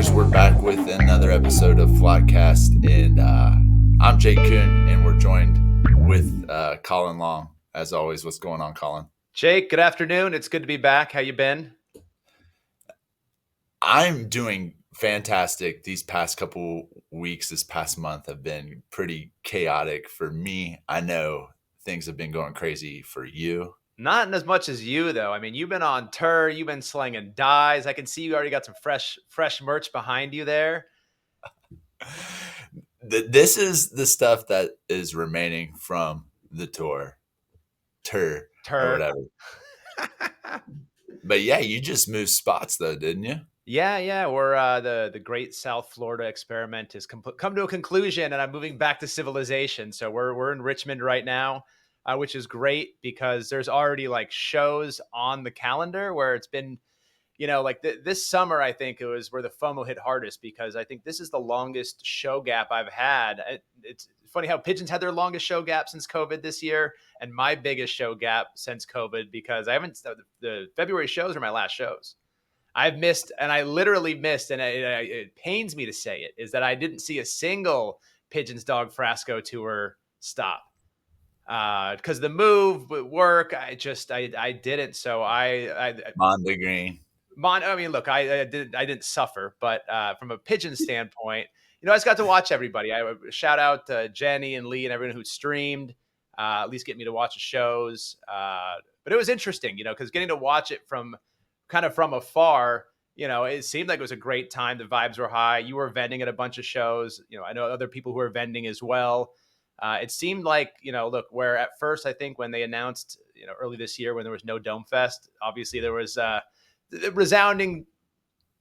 listeners, we're back with another episode of Flockast, and I'm Jake Kuhn, and we're joined with Colin Long. As always, what's going on, Colin? Jake, good afternoon. It's good to be back. How you been? I'm doing fantastic. These past couple weeks, this past month have been pretty chaotic for me. I know things have been going crazy for you. Not as much as you, though. I mean, you've been on tour. You've been slinging dies. I can see you already got some fresh merch behind you there. This is the stuff that is remaining from the tour or Tur. whatever. But yeah, you just moved spots though, didn't you? Yeah. We're the Great South Florida experiment has come to a conclusion, and I'm moving back to civilization. So we're in Richmond right now, which is great because there's already like shows on the calendar where it's been like this summer, I think it was where the FOMO hit hardest because I think this is the longest show gap I've had. It's funny how Pigeons had their longest show gap since COVID this year, and my biggest show gap since COVID because I haven't. The February shows are my last shows. I've missed, and I literally missed, and it pains me to say it, is that I didn't see a single Pigeons Dog Frasco tour stop because the move work. I didn't. So Monday Green. I mean, look, I didn't suffer, but from a pigeon standpoint, I just got to watch everybody. I shout out to Jenny and Lee and everyone who streamed, at least get me to watch the shows. But it was interesting, because getting to watch it from afar, it seemed like it was a great time. The vibes were high. You were vending at a bunch of shows. I know other people who are vending as well. It seemed like, look, where at first I think when they announced, early this year when there was no Dome Fest, obviously there was resounding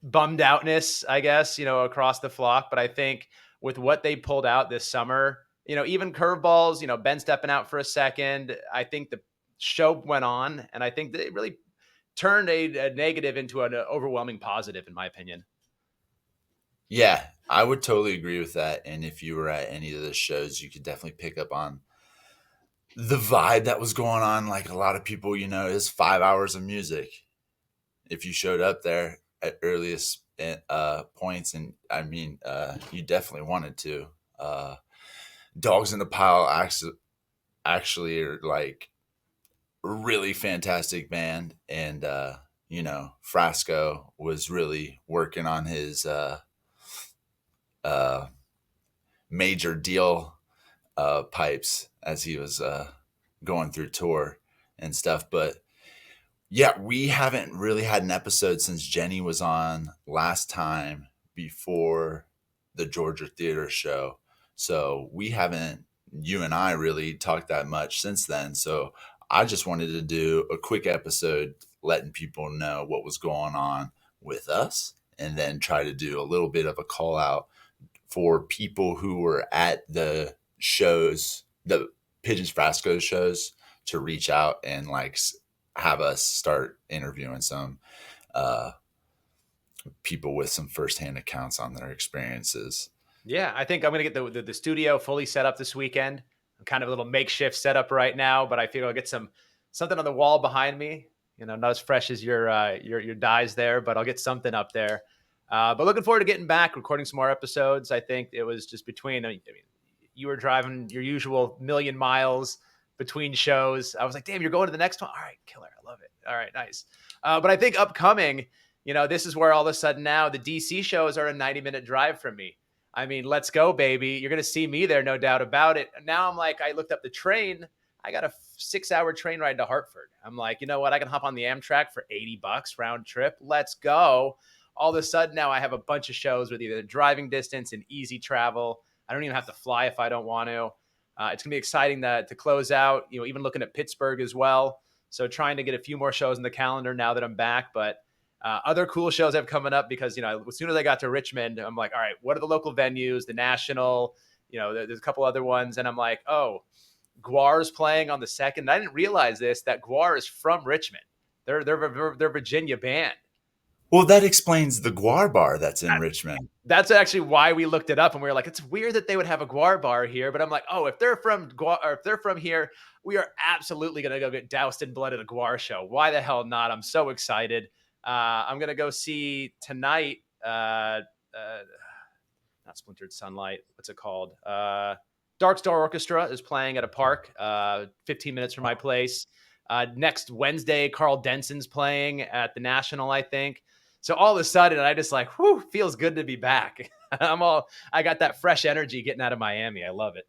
bummed outness, I guess, across the flock. But I think with what they pulled out this summer, even curveballs, Ben stepping out for a second, I think the show went on, and I think that it really turned a negative into an overwhelming positive, in my opinion. Yeah, I would totally agree with that. And if you were at any of the shows, you could definitely pick up on the vibe that was going on. Like a lot of people, is 5 hours of music. If you showed up there at earliest points, and I mean, you definitely wanted to. Dogs in the Pile actually are like really fantastic band, and Frasco was really working on his uh, major deal pipes as he was going through tour and stuff. But yeah, we haven't really had an episode since Jenny was on last time before the Georgia Theater show. So we haven't, you and I really talked that much since then. So I just wanted to do a quick episode letting people know what was going on with us, and then try to do a little bit of a call out for people who were at the shows, the Pigeons Frasco shows, to reach out and like have us start interviewing some uh, people with some firsthand accounts on their experiences. Yeah, I think I'm going to get the studio fully set up this weekend. I'm kind of a little makeshift setup right now, but I feel I'll get something on the wall behind me. Not as fresh as your dies there, but I'll get something up there. But looking forward to getting back, recording some more episodes. I think it was just between. I mean, you were driving your usual million miles between shows. I was like, damn, you're going to the next one. All right, killer. I love it. All right, nice. But I think upcoming, this is where all of a sudden now the DC shows are a 90-minute drive from me. I mean, let's go, baby. You're going to see me there, no doubt about it. Now I'm like, I looked up the train. I got a 6-hour train ride to Hartford. I'm like, you know what? I can hop on the Amtrak for $80 round trip. Let's go. All of a sudden now I have a bunch of shows with either driving distance and easy travel. I don't even have to fly if I don't want to. It's going to be exciting to close out, even looking at Pittsburgh as well. So trying to get a few more shows in the calendar now that I'm back. But other cool shows have coming up because, as soon as I got to Richmond, I'm like, all right, what are the local venues, the national, there's a couple other ones. And I'm like, oh, Guar's playing on the 2nd. I didn't realize that Guar is from Richmond. They're Virginia band. Well, that explains the Guar bar that's in Richmond. That's actually why we looked it up, and we were like, it's weird that they would have a Guar bar here. But I'm like, oh, if they're from Guar, or if they're from here, we are absolutely going to go get doused in blood at a Guar show. Why the hell not? I'm so excited. I'm going to go see tonight. not Splintered Sunlight. What's it called? Dark Star Orchestra is playing at a park, 15 minutes from my place. Next Wednesday, Carl Denson's playing at the National, I think. So all of a sudden, I just like, whew, feels good to be back. I got that fresh energy getting out of Miami. I love it.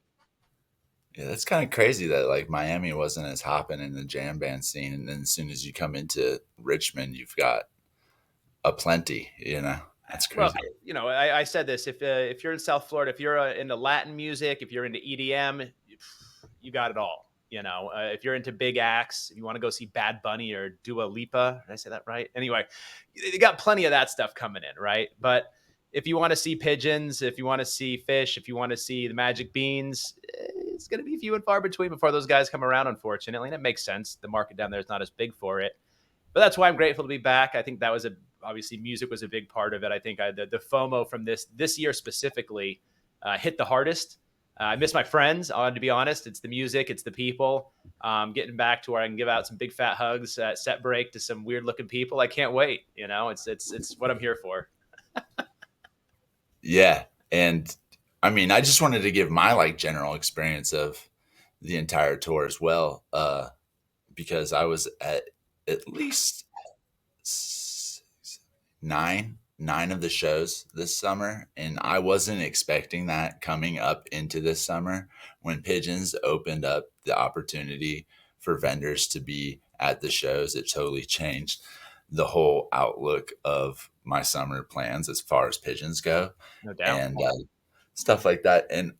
Yeah, that's kind of crazy that like Miami wasn't as hopping in the jam band scene, and then as soon as you come into Richmond, you've got a plenty. That's Well, crazy. I said this: if you're in South Florida, if you're into Latin music, if you're into EDM, you got it all. If you're into big acts, if you want to go see Bad Bunny or Dua Lipa, did I say that right? Anyway, you got plenty of that stuff coming in, right? But if you want to see pigeons, if you want to see fish, if you want to see the magic beans, it's going to be few and far between before those guys come around, unfortunately. And it makes sense. The market down there is not as big for it. But that's why I'm grateful to be back. I think that was obviously music was a big part of it. I think the FOMO from this year specifically hit the hardest. I miss my friends. To be honest, it's the music, it's the people. Getting back to where I can give out some big fat hugs at set break to some weird looking people. I can't wait. It's what I'm here for. Yeah, and I mean, I just wanted to give my like general experience of the entire tour as well, because I was at least nine of the shows this summer, and I wasn't expecting that coming up into this summer when Pigeons opened up the opportunity for vendors to be at the shows. It totally changed the whole outlook of my summer plans as far as Pigeons go, No doubt. and stuff like that. And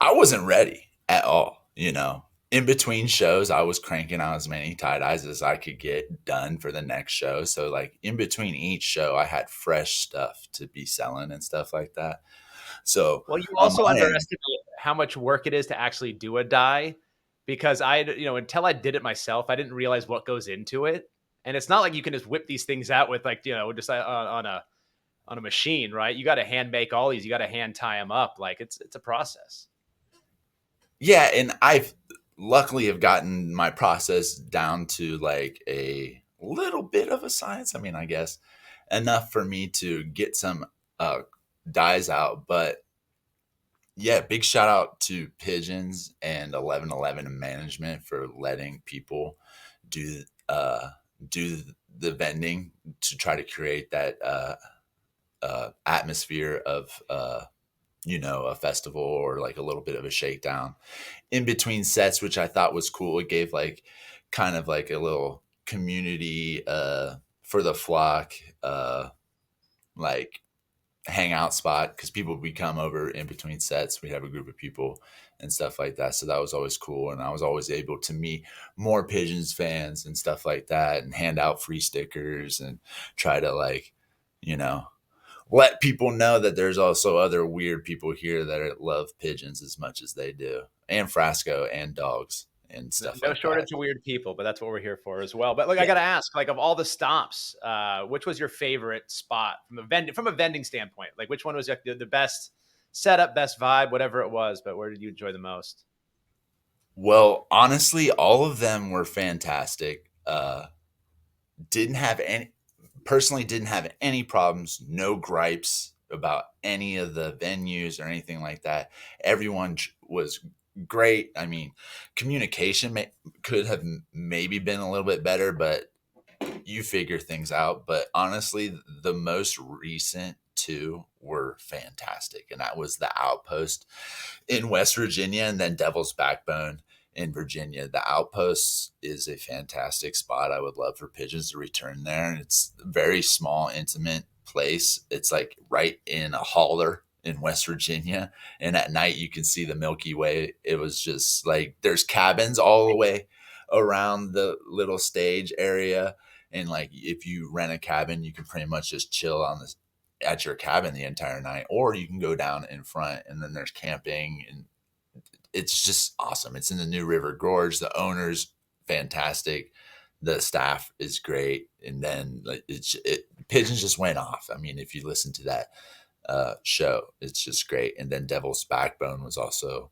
I wasn't ready at all. In between shows, I was cranking out as many tie dyes as I could get done for the next show. So, like, in between each show, I had fresh stuff to be selling and stuff like that. So, Well, you on also my end, underestimate how much work it is to actually do a die because until I did it myself, I didn't realize what goes into it. And it's not like you can just whip these things out with just on a machine, right? You got to hand make all these. You got to hand tie them up. Like it's a process. yeah, and I've luckily have gotten my process down to like a little bit of a science. I mean, I guess enough for me to get some uh, dyes out, but yeah, big shout out to Pigeons and 1111 management for letting people do uh do the vending to try to create that atmosphere of a festival or like a little bit of a shakedown in between sets, which I thought was cool. It gave like kind of like a little community for the flock like hangout spot because people would come over in between sets. We'd have a group of people and stuff like that. So that was always cool. And I was always able to meet more Pigeons fans and stuff like that and hand out free stickers and try to like, you know, let people know that there's also other weird people here that love pigeons as much as they do and Frasco and dogs and stuff No like that. shortage of weird people, but that's what we're here for as well. But like, I Yeah. got to ask, like, of all the stops, which was your favorite spot from a vending standpoint? Like, which one was like the best setup, best vibe, whatever it was? But where did you enjoy the most? Well, honestly, all of them were fantastic. Didn't have any personally didn't have any problems, no gripes about any of the venues or anything like that. Everyone was great. I mean, communication could have maybe been a little bit better, but you figure things out. But honestly, the most recent two were fantastic, and that was the Outpost in West Virginia and then Devil's Backbone in Virginia. The Outpost is a fantastic spot. I would love for Pigeons to return there. It's a very small, intimate place. It's like right in a holler in West Virginia. And at night you can see the Milky Way. It was just like there's cabins all the way around the little stage area. And like if you rent a cabin, you can pretty much just chill on this at your cabin the entire night, or you can go down in front and then there's camping and it's just awesome. It's in the New River Gorge. The owner's fantastic. The staff is great. And then like Pigeons just went off. I mean, if you listen to that show, it's just great. And then Devil's Backbone was also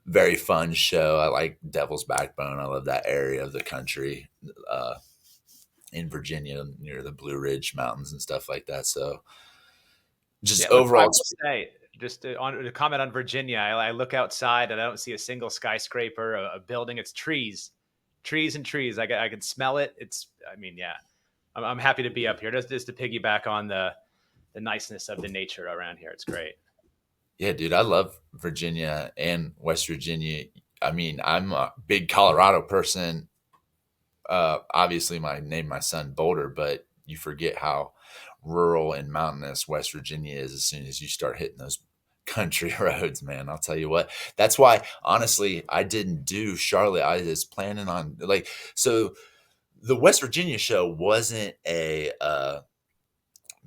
very fun show. I like Devil's Backbone. I love that area of the country in Virginia near the Blue Ridge Mountains and stuff like that. So Yeah, just what I overall. will say, just to comment on Virginia, I look outside and I don't see a single skyscraper, a building. It's trees, trees and trees. I can smell it. I mean, yeah, I'm happy to be up here. Just to piggyback on the niceness of the nature around here. It's great. Yeah, dude, I love Virginia and West Virginia. I mean, I'm a big Colorado person. Obviously, my name my son Boulder, but you forget how rural and mountainous West Virginia is as soon as you start hitting those country roads, man. I'll tell you what. That's why, honestly, I didn't do Charlotte. I was planning on like so. The West Virginia show wasn't a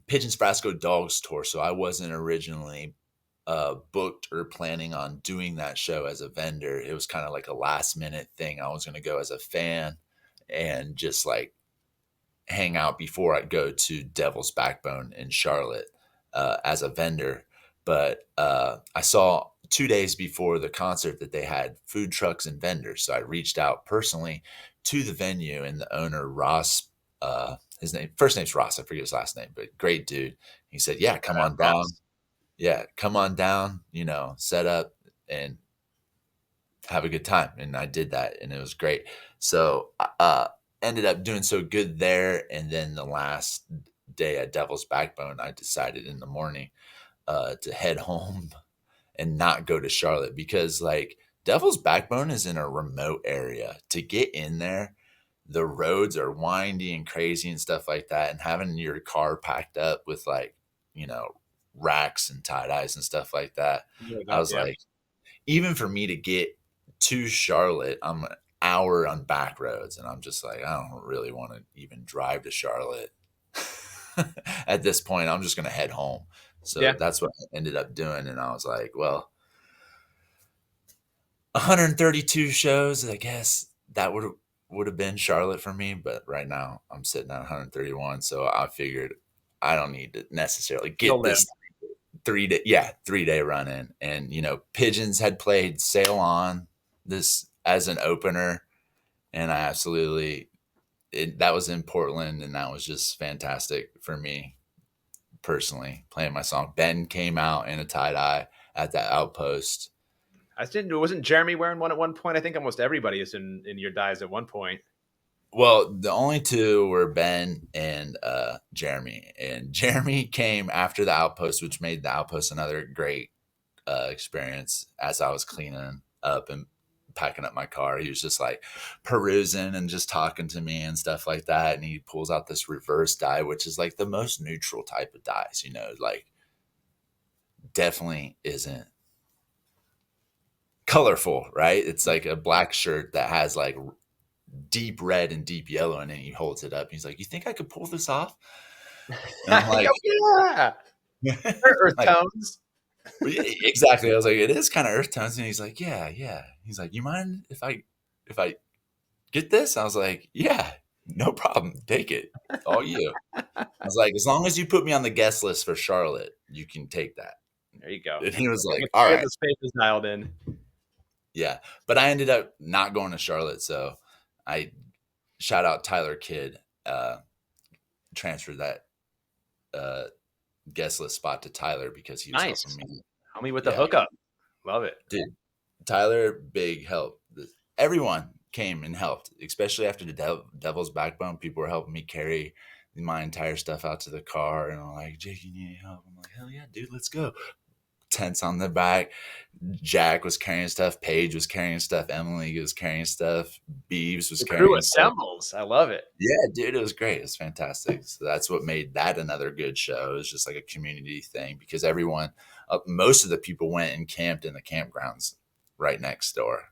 Pigeons Frasco Dogs tour, so I wasn't originally booked or planning on doing that show as a vendor. It was kind of like a last minute thing. I was going to go as a fan and just like hang out before I'd go to Devil's Backbone in Charlotte as a vendor. But I saw 2 days before the concert that they had food trucks and vendors. So I reached out personally to the venue, and the owner, Ross, his name, first name's Ross. I forget his last name, but great dude. He said, "Yeah, come on down. Ross. Yeah, come on down, set up and have a good time." And I did that and it was great. So, ended up doing so good there. And then the last day at Devil's Backbone, I decided in the morning, to head home and not go to Charlotte because like Devil's Backbone is in a remote area. To get in there, the roads are windy and crazy and stuff like that. And having your car packed up with like, you know, racks and tie dyes and stuff like that. I was Yeah. like, even for me to get to Charlotte, I'm an hour on back roads. And I'm just like, I don't really want to even drive to Charlotte at this point. I'm just going to head home. So Yeah. that's what I ended up doing. And I was like, well, 132 shows, I guess that would have been Charlotte for me, but right now I'm sitting at 131, so I figured I don't need to necessarily You'll get live. this 3-day run in. And Pigeons had played Sail On this as an opener, and I absolutely that was in Portland, and that was just fantastic for me personally playing my song. Ben came out in a tie dye at that outpost. I didn't. Wasn't Jeremy wearing one at one point? I think almost everybody is in your dyes at one point. Well, the only two were Ben and Jeremy. And Jeremy came after the outpost, which made the outpost another great experience as I was cleaning up and packing up my car. He was just like perusing and just talking to me and stuff like that. And he pulls out this reverse dye, which is like the most neutral type of dyes, like definitely isn't colorful, right? It's like a black shirt that has like deep red and deep yellow in it. He holds it up. He's like, "You think I could pull this off?" And I'm like, Yeah. Earth like tones. yeah, exactly. I was like, "It is kind of earth tones." And he's like, "Yeah, yeah." He's like, "You mind if I get this?" I was like, "Yeah, no problem. Take it. It's all you." I was like, "As long as you put me on the guest list for Charlotte, you can take that." There you go. And he was like, Get "All get right, the spaces dialed in. yeah." But I ended up not going to Charlotte, so I shout out Tyler Kidd, transferred that uh, guest list spot to Tyler because he was helping Nice. me. Homie with the Yeah, hookup. Love it. dude, Tyler, big help. Everyone came and helped, especially after the Devil's Backbone. People were helping me carry my entire stuff out to the car, and I'm like, "Jake, you need help?" I'm like, "Hell yeah, dude, let's go." Tents on the back. Jack was carrying stuff. Paige was carrying stuff. Emily was carrying stuff. Beeves was The crew carrying stuff. assembles. I love it. Yeah, dude, it was great. It was fantastic. So that's what made that another good show. It was just like a community thing because everyone, most of the people went and camped in the campgrounds right next door.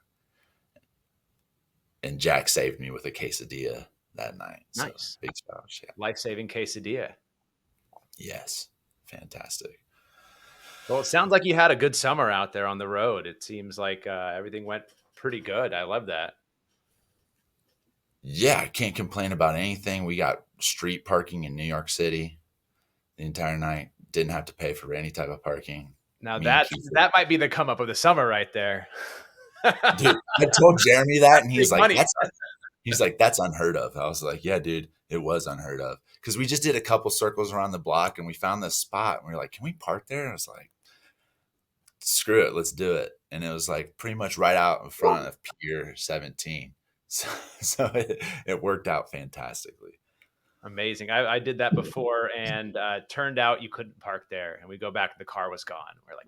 And Jack saved me with a quesadilla that night. So Nice. big spouse. Yeah. Life-saving quesadilla. Yes. Fantastic. Well, it sounds like you had a good summer out there on the road. It seems like everything went pretty good. I love that. Yeah, I can't complain about anything. We got street parking in New York City the entire night. Didn't have to pay for any type of parking. Now Me and that Keith, that might be the come up of the summer right there. dude, I told Jeremy that, and Big money. He's like, "That's unheard of." I was like, "Yeah, dude, it was unheard of." because we just did a couple circles around the block and we found this spot and we were like, can we park there? And I was like, screw it, let's do it. And it was like pretty much right out in front of Pier 17. So it worked out fantastically. Amazing. I did that before, and turned out you couldn't park there. And we go back, the car was gone. We're like,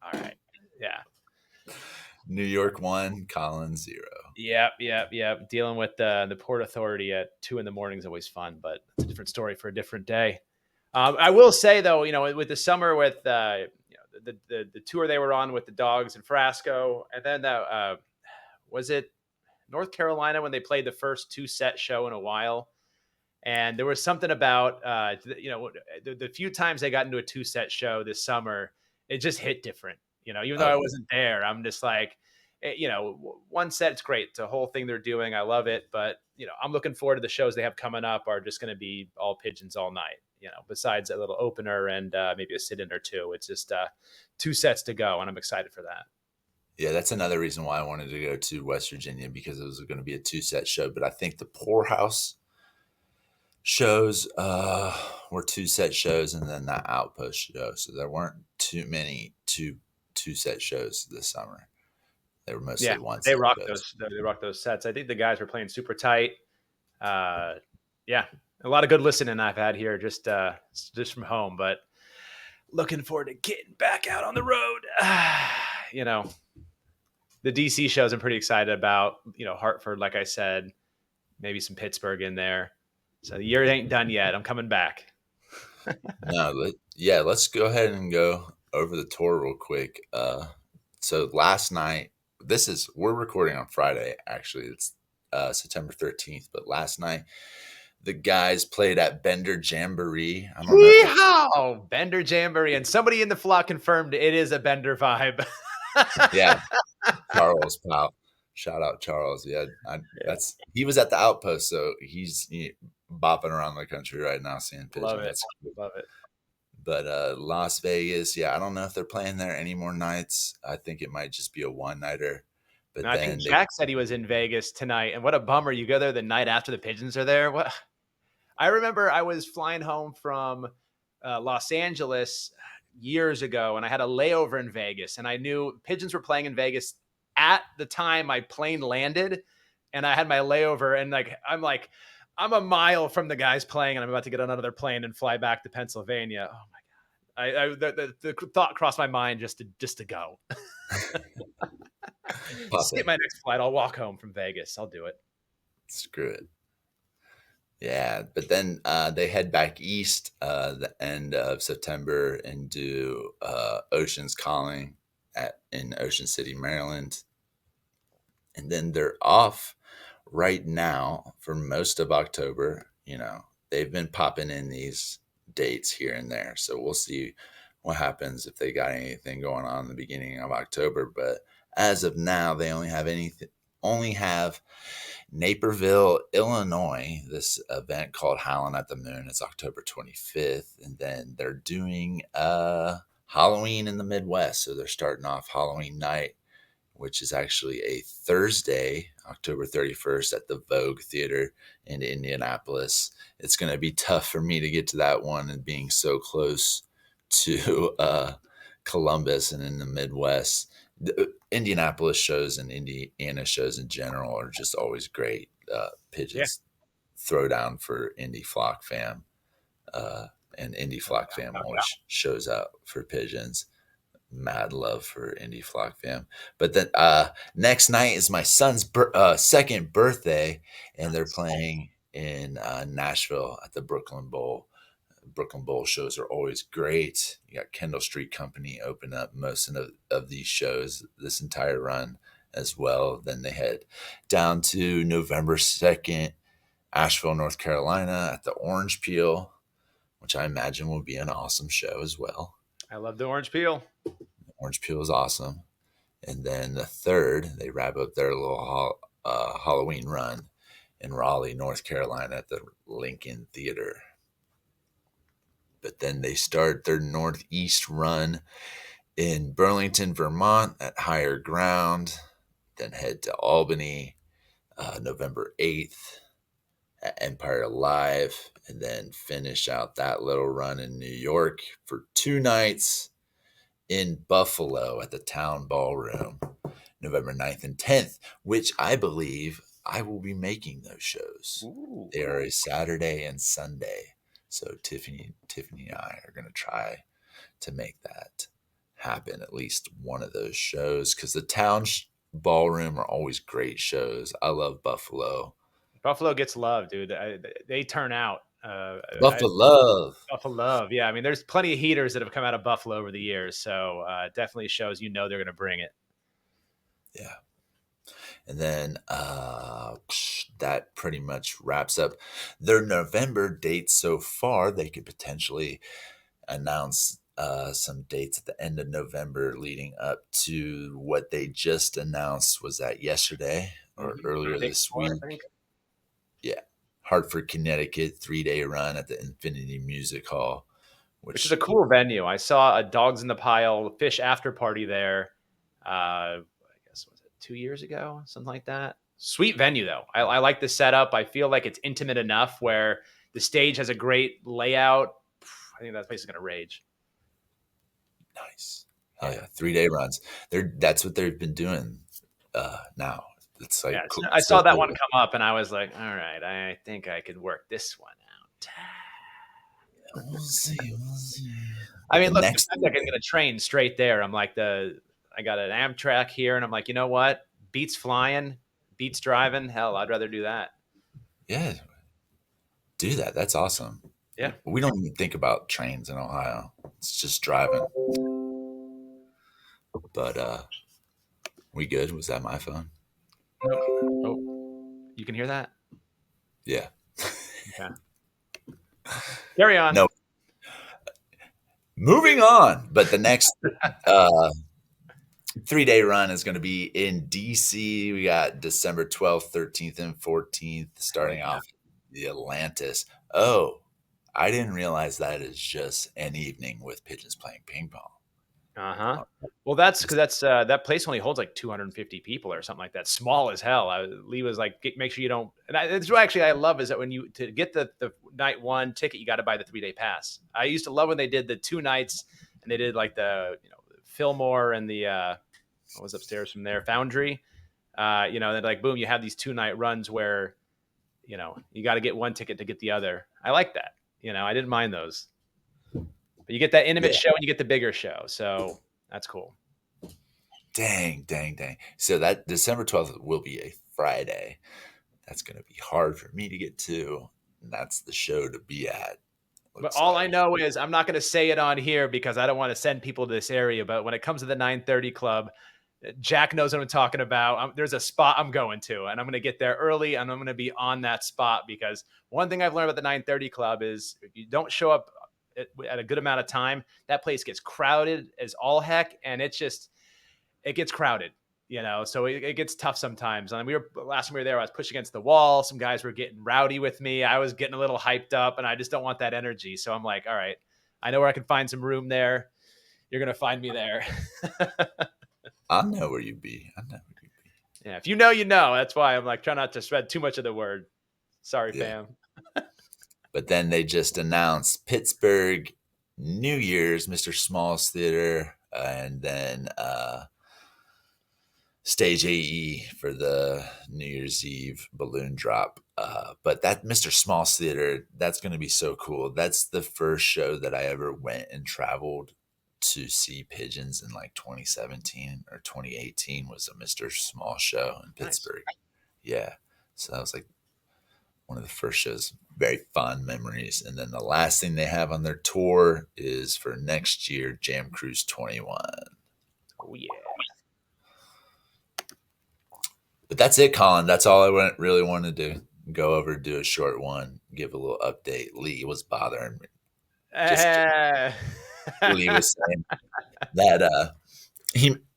all right, yeah, New York 1, Colin 0. yep. Dealing with the Port Authority at 2 in the morning is always fun, but it's a different story for a different day. I will say though, with the summer, with the tour they were on with the dogs in Frasco, and then was it North Carolina when they played the first two-set show in a while. And there was something about, the few times I got into a two-set show this summer, it just hit different. Even though Oh I yeah. wasn't there, I'm just like, one set's great. It's a whole thing they're doing. I love it. But, I'm looking forward to the shows they have coming up are just going to be all pigeons all night, besides a little opener and maybe a sit-in or two. It's just 2 sets to go, and I'm excited for that. Yeah, that's another reason why I wanted to go to West Virginia, because it was going to be a two-set show. But I think the Poorhouse shows were two-set shows, and then that Outpost show. So there weren't too many two-set shows this summer. They were Yeah, mostly they one-set rock shows. those. They rock those sets. I think the guys were playing super tight. Uh, yeah, a lot of good listening I've had here just from home, but looking forward to getting back out on the road. you know, the DC shows I'm pretty excited about. Hartford, like I said, maybe some Pittsburgh in there. So the year ain't done yet. I'm coming back. No, yeah, let's go ahead and go over the tour real quick. So last night, we're recording on Friday. Actually, it's September 13th. But last night, the guys played at Bender Jamboree. I don't know if it's Yeehaw! Bender Jamboree, and somebody in the flock confirmed it is a Bender vibe. yeah, Charles pal. Shout out Charles. Yeah, Yeah, he was at the Outpost, so he's bopping around the country right now seeing love pigeons. it, That's cool. love it. But Las Vegas, yeah, I don't know if they're playing there any more nights. I think it might just be a one nighter. No, But I think then they Jack said he was in Vegas tonight, and what a bummer! You go there the night after the pigeons are there. What? I remember I was flying home from Los Angeles years ago, and I had a layover in Vegas, and I knew pigeons were playing in Vegas at the time my plane landed, and I had my layover, and I'm a mile from the guys playing, and I'm about to get on another plane and fly back to Pennsylvania. Oh my god! The thought crossed my mind just to go. pop Skip it. my next flight. I'll walk home from Vegas. I'll do it. Screw it. Yeah, but then they head back east the end of September and do Ocean's Calling in Ocean City, Maryland. And then they're off right now for most of October. They've been popping in these dates here and there. So we'll see what happens if they got anything going on in the beginning of October. But as of now, they only have Naperville, Illinois, this event called Howlin' at the Moon. It's October 25th. And then they're doing Halloween in the Midwest. So they're starting off Halloween night, which is actually a Thursday, October 31st, at the Vogue Theater in Indianapolis. It's going to be tough for me to get to that one, and being so close to Columbus and in the Midwest. The Indianapolis shows and Indiana shows in general are just always great. Yeah. Pigeons throw down for Indy Flock fam, and Indy Flock fam always shows up for pigeons. Mad love for Indie Flock fam. But then next night is my son's second birthday, and they're playing in Nashville at the Brooklyn Bowl. Brooklyn Bowl shows are always great. You got Kendall Street Company open up most of these shows this entire run as well. Then they head down to November 2nd, Asheville, North Carolina at the Orange Peel, which I imagine will be an awesome show as well. I love the orange peel. Orange Peel is awesome. And then the third, they wrap up their little Halloween run in Raleigh, North Carolina at the Lincoln Theater. But then they start their Northeast run in Burlington, Vermont at Higher Ground, then head to Albany November 8th at Empire Live, and then finish out that little run in New York for 2 nights in Buffalo at the Town Ballroom, November 9th and 10th, which I believe I will be making those shows. Ooh. They are a Saturday and Sunday. So Tiffany and I are going to try to make that happen, at least one of those shows, because the Ballroom are always great shows. I love Buffalo. Buffalo gets love, dude. They turn out. Buffalo. Buffalo love. Yeah, I mean, there's plenty of heaters that have come out of Buffalo over the years, so definitely shows they're going to bring it. Yeah. And then that pretty much wraps up their November dates so far. They could potentially announce some dates at the end of November leading up to what they just announced. Was that yesterday or earlier Day this before, week? I think. Yeah. Hartford, Connecticut, 3-day run at the Infinity Music Hall, Which is which a cool venue. I saw a Dogs in the Pile fish after party there. I guess was it 2 years ago, something like that. Sweet venue though. I like the setup. I feel like it's intimate enough where the stage has a great layout. I think that place is gonna rage. nice. Hell Yeah, yeah. 3-day runs. That's what they've been doing now. It's yeah. like I so saw that one cool. come up, and I was like, all right, I think I could work this one out. We'll see. We'll see. I But mean, the look, the next fact that I can get a train straight there, I got an Amtrak here, and I'm like, you know what? Beats flying, beats driving. Hell, I'd rather do that. yeah, do that. That's awesome. Yeah. We don't even think about trains in Ohio. It's just driving. But we good? Was that my phone? Nope. Oh, you can hear that? Yeah. Okay. Carry on. No. Moving on. But the next uh 3-day run is going to be in DC. We got December 12th, 13th, and 14th, Hell starting yeah. off the Atlantis. Oh, I didn't realize that is just an evening with pigeons playing ping pong. Uh-huh. Uh, Well, that's because It's, that place only holds like 250 people or something like that. Small as hell. Lee was like, make sure you don't. And it's what actually I love is that when you to get the night one ticket, you got to buy the 3-day pass. I used to love when they did the 2 nights and they did like the Fillmore and the what was upstairs from there Foundry. Then like boom, you have these 2-night runs where you got to get one ticket to get the other. I like that. I didn't mind those. But you get that intimate yeah. show and you get the bigger show. So that's cool. Dang, dang, dang. So that December 12th will be a Friday. That's going to be hard for me to get to. And that's the show to be at. But Looks all I like. know is I'm not going to say it on here because I don't want to send people to this area. But when it comes to the 9:30 club, Jack knows what I'm talking about. There's a spot I'm going to, and I'm going to get there early, and I'm going to be on that spot because one thing I've learned about the 9:30 club is if you don't show up at a good amount of time, that place gets crowded as all heck, and it gets crowded. So it gets tough sometimes. And last time we were there, I was pushed against the wall. Some guys were getting rowdy with me. I was getting a little hyped up, and I just don't want that energy. So I'm like, all right, I know where I can find some room there. You're gonna find me there. I know where you be. I know where you Yeah, if you know, you know. That's why I'm like trying not to spread too much of the word. Sorry, be. Yeah. fam. But then they just announced Pittsburgh New Year's, Mr. Smalls Theater, and then Stage AE for the New Year's Eve balloon drop. But that Mr. Smalls Theater, that's going to be so cool. That's the first show that I ever went and traveled to see pigeons in like 2017 or 2018 was a Mr. Small show in Nice. Pittsburgh. Yeah. So that was like one of the first shows. Very fond memories. And then the last thing they have on their tour is for next year, Jam Cruise 21. Oh yeah. But that's it, Colin. That's all I really wanted to go over, do a short one, give a little update. Lee was bothering me. Just kidding. Eh. Lee was saying that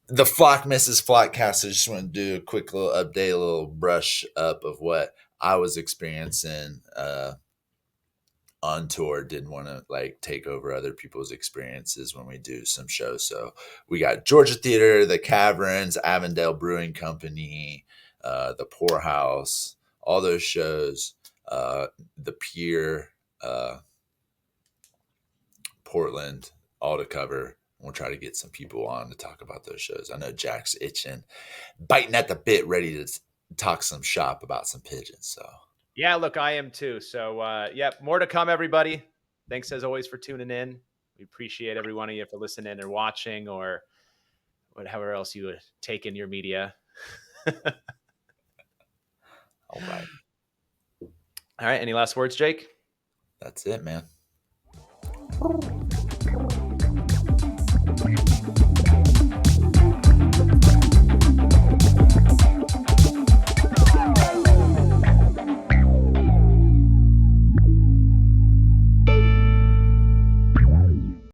the flock misses flockcast. I just want to do a quick little update, a little brush up of what I was experiencing on tour. Didn't want to like take over other people's experiences when we do some shows. So we got Georgia Theater, the Caverns, Avondale Brewing Company, the Poorhouse, all those shows. the Pier, Portland, all to cover. We'll try to get some people on to talk about those shows. I know Jack's itching, biting at the bit, ready to talk some shop about some pigeons. So Yeah, look, I am too. So, yeah, more to come, everybody. Thanks as always for tuning in. We appreciate every one of you for listening or watching or whatever else you would take in your media. all right, All right. Any last words, Jake? that's it, man.